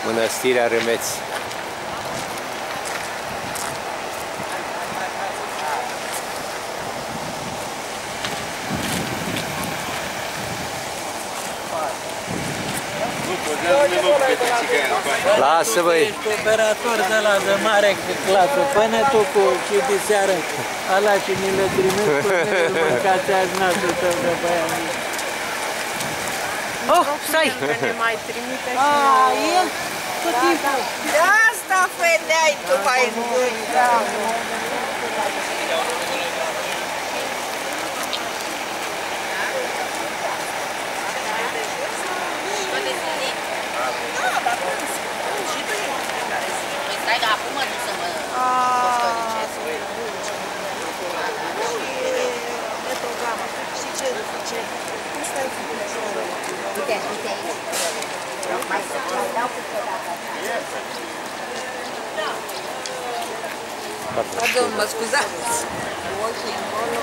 Mănăstirea Râmeț. Lasă, băi! Ești operator de la de mare clasă. Până tu cu și de seară ala și mi le trimis cu mine, îl mâncați azi nasul tău de băiat. Oh, stai! Ne mai trimite și el? Tot timpul. de asta vedeai tu mai mult. Stai că acum mă duc să mă costolicesc. E programă. Și ce? Cum stai cu picioarele? Uite aici. Mai să dau cu cădata. Pardon, mă scuzați. Ochii încolo.